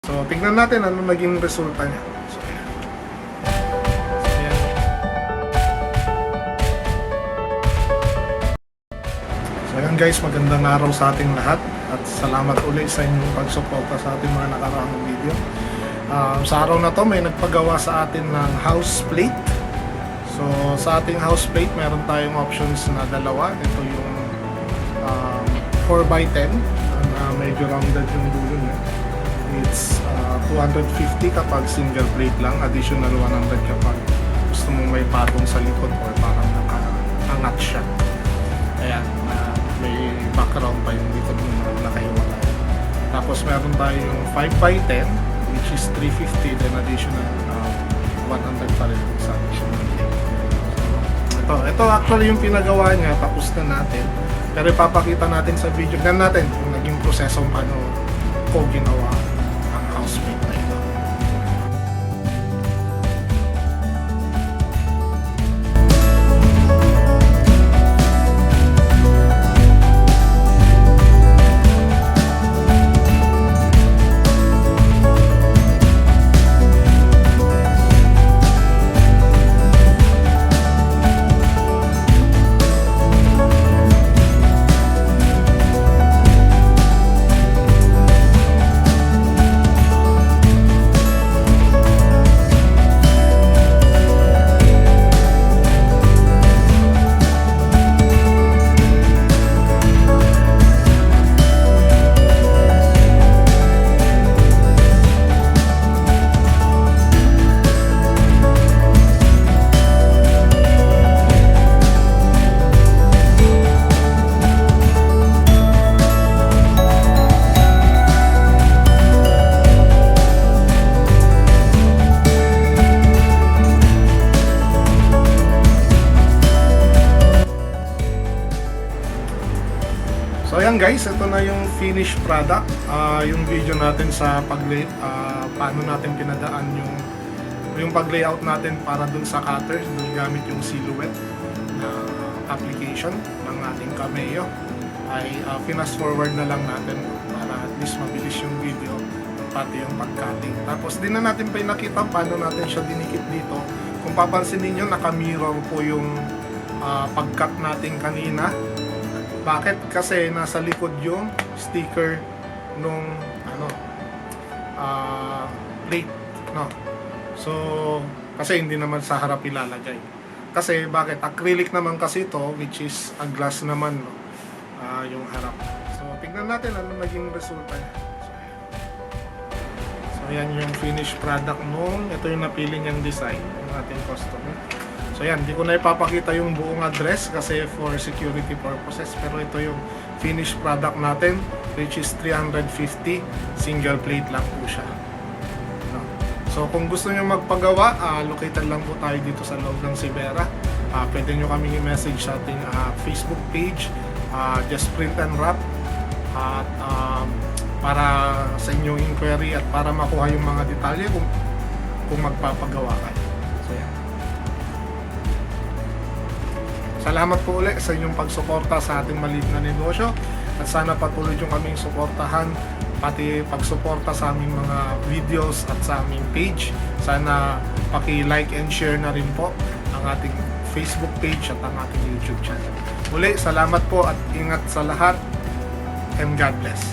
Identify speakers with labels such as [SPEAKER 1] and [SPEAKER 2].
[SPEAKER 1] So, tingnan natin ano naging resulta niya. So, ayan. So, ayan guys, magandang araw sa ating lahat at salamat ulit sa inyong pagsuporta sa ating mga nakaraang video. Sa araw na to may nagpagawa sa atin ng house plate. So, sa ating house plate meron tayong options na dalawa. Ito yung 4x10 na medyo rounded yung dulo niya. It's 250 kapag single plate lang, additional 100 kapag gusto mong may patong sa likod or parang nakaangat siya. Ayan, may background pa yung likod mo nakahiwalay. Tapos meron tayong 5x10 which is 350, then additional 100 pa rin sa additional plate. So, ito actually yung pinagawa niya, tapos na natin. Pero ipapakita natin sa video natin yung naging proseso paano ko ginawa ang housemate na ito. So ayan guys, ito na yung finished product. Yung video natin sa paano natin pinadaan yung pag-layout natin para dun sa cutter, dun gamit yung silhouette na application ng ating Cameo ay fast forward na lang natin para at least mabilis yung video pati yung pag-cutting. Tapos din na natin pa nakita paano natin siya dinikit dito. Kung papansin niyo, naka-mirror po yung pag-cut natin kanina. Bakit? Kasi nasa likod yung sticker nung plate, no? So, kasi hindi naman sa harap ilalagay. Kasi bakit? Acrylic naman kasi ito, which is a glass naman, no? Yung harap. So, tignan natin ano naging resulta niya. So, yan yung finished product nung ito yung napili niyang design ng ating customer. So yan, hindi ko na ipapakita yung buong address kasi for security purposes, pero ito yung finished product natin which is 350, single plate lang po siya. No? So kung gusto nyo magpagawa, located lang po tayo dito sa loob ng Sibera. Pwede nyo kaming i-message sa ating Facebook page, just print and wrap, at para sa inyong inquiry at para makuha yung mga detalye kung magpapagawa kayo. So yan. Salamat po ulit sa inyong pagsuporta sa ating maliit na negosyo at sana patuloy nyo kaming suportahan pati pagsuporta sa aming mga videos at sa aming page. Sana paki-like and share na rin po ang ating Facebook page at ang ating YouTube channel. Muli, salamat po at ingat sa lahat and God bless.